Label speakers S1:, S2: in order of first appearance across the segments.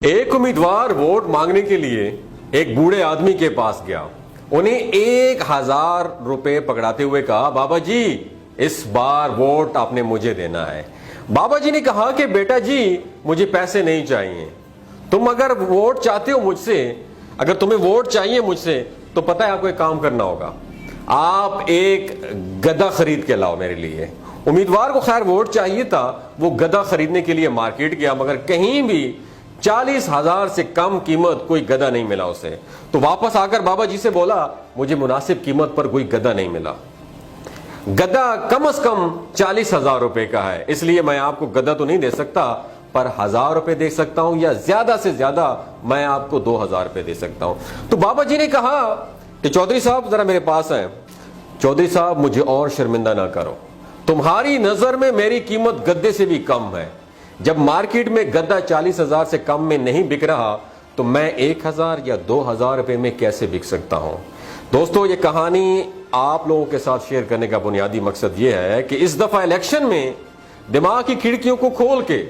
S1: ایک امیدوار ووٹ مانگنے کے لیے ایک بوڑھے آدمی کے پاس گیا. انہیں 1000 روپے پکڑاتے ہوئے کہا, بابا جی اس بار ووٹ آپ نے مجھے دینا ہے. بابا جی نے کہا کہ بیٹا جی مجھے پیسے نہیں چاہیے, تم اگر ووٹ چاہتے ہو مجھ سے, اگر تمہیں ووٹ چاہیے مجھ سے تو پتہ ہے آپ کو ایک کام کرنا ہوگا, آپ ایک گدھا خرید کے لاؤ میرے لیے. امیدوار کو خیر ووٹ چاہیے تھا, وہ گدھا خریدنے کے لیے مارکیٹ گیا, مگر کہیں بھی 40,000 سے کم قیمت کوئی گدھا نہیں ملا اسے. تو واپس آ کر بابا جی سے بولا مجھے مناسب قیمت پر کوئی گدھا نہیں ملا, گدھا کم از کم 40,000 روپے کا ہے, اس لیے میں آپ کو گدھا تو نہیں دے سکتا, پر 1000 روپے دے سکتا ہوں, یا زیادہ سے زیادہ میں آپ کو 2000 روپے دے سکتا ہوں. تو بابا جی نے کہا کہ چودھری صاحب ذرا میرے پاس ہیں. چودھری صاحب مجھے اور شرمندہ نہ کرو, تمہاری نظر میں میری قیمت گدھے سے بھی کم ہے. جب مارکیٹ میں گدھا 40,000 سے کم میں نہیں بک رہا تو میں 1000 یا 2000 روپے میں کیسے بک سکتا ہوں. دوستو یہ کہانی آپ لوگوں کے ساتھ شیئر کرنے کا بنیادی مقصد یہ ہے کہ اس دفعہ الیکشن میں دماغ کی کھڑکیوں کو کھول کے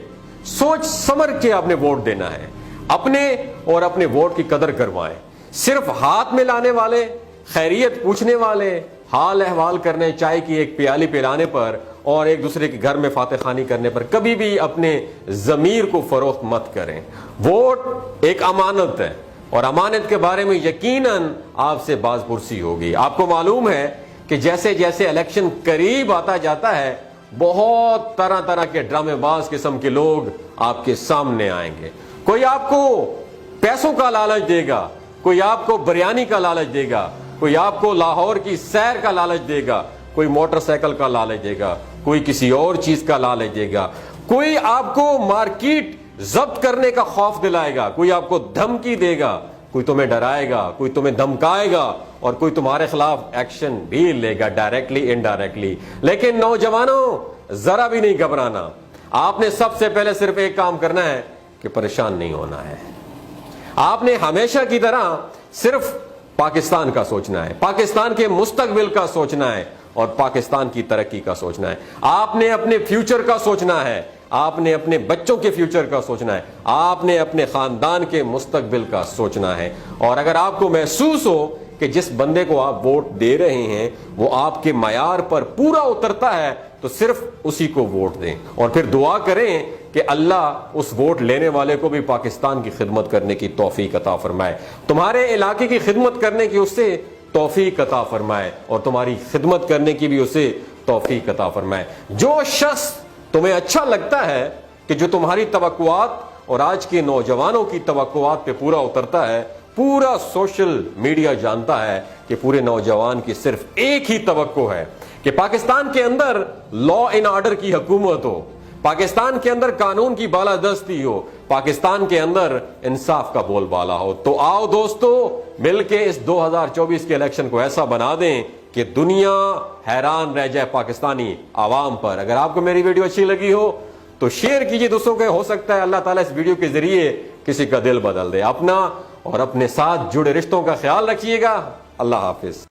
S1: سوچ سمجھ کے آپ نے ووٹ دینا ہے, اپنے اور اپنے ووٹ کی قدر کروائیں. صرف ہاتھ میں لانے والے, خیریت پوچھنے والے, حال احوال کرنے, چائے کی ایک پیالی پلانے پر اور ایک دوسرے کے گھر میں فاتح خوانی کرنے پر کبھی بھی اپنے ضمیر کو فروخت مت کریں. ووٹ ایک امانت ہے اور امانت کے بارے میں یقیناً آپ سے باز پرسی ہوگی. آپ کو معلوم ہے کہ جیسے جیسے الیکشن قریب آتا جاتا ہے بہت طرح طرح کے ڈرامے باز قسم کے لوگ آپ کے سامنے آئیں گے. کوئی آپ کو پیسوں کا لالچ دے گا, کوئی آپ کو بریانی کا لالچ دے گا, کوئی آپ کو لاہور کی سیر کا لالچ دے گا, کوئی موٹر سائیکل کا لالچ دے گا, کوئی کسی اور چیز کا لالچ دے گا, کوئی آپ کو مارکیٹ ضبط کرنے کا خوف دلائے گا, کوئی آپ کو دھمکی دے گا, کوئی تمہیں ڈرائے گا, کوئی تمہیں دھمکائے گا, اور کوئی تمہارے خلاف ایکشن بھی لے گا ڈائریکٹلی انڈائریکٹلی. لیکن نوجوانوں ذرا بھی نہیں گھبرانا, آپ نے سب سے پہلے صرف ایک کام کرنا ہے کہ پریشان نہیں ہونا ہے. آپ نے ہمیشہ کی طرح صرف پاکستان کا سوچنا ہے, پاکستان کے مستقبل کا سوچنا ہے اور پاکستان کی ترقی کا سوچنا ہے. آپ نے اپنے فیوچر کا سوچنا ہے, آپ نے اپنے بچوں کے فیوچر کا سوچنا ہے, آپ نے اپنے خاندان کے مستقبل کا سوچنا ہے. اور اگر آپ کو محسوس ہو کہ جس بندے کو آپ ووٹ دے رہے ہیں وہ آپ کے معیار پر پورا اترتا ہے تو صرف اسی کو ووٹ دیں, اور پھر دعا کریں کہ اللہ اس ووٹ لینے والے کو بھی پاکستان کی خدمت کرنے کی توفیق عطا فرمائے, تمہارے علاقے کی خدمت کرنے کی اس سے توفیق عطا فرمائے, اور تمہاری خدمت کرنے کی بھی اسے توفیق عطا فرمائے. جو شخص تمہیں اچھا لگتا ہے کہ جو تمہاری توقعات اور آج کے نوجوانوں کی توقعات پہ پورا اترتا ہے, پورا سوشل میڈیا جانتا ہے کہ پورے نوجوان کی صرف ایک ہی توقع ہے کہ پاکستان کے اندر لا اینڈ آرڈر کی حکومت ہو, پاکستان کے اندر قانون کی بالادستی ہو, پاکستان کے اندر انصاف کا بول بالا ہو. تو آؤ دوستو مل کے اس 2024 کے الیکشن کو ایسا بنا دیں کہ دنیا حیران رہ جائے پاکستانی عوام پر. اگر آپ کو میری ویڈیو اچھی لگی ہو تو شیئر کیجئے دوستوں کے, ہو سکتا ہے اللہ تعالیٰ اس ویڈیو کے ذریعے کسی کا دل بدل دے. اپنا اور اپنے ساتھ جڑے رشتوں کا خیال رکھیے گا. اللہ حافظ.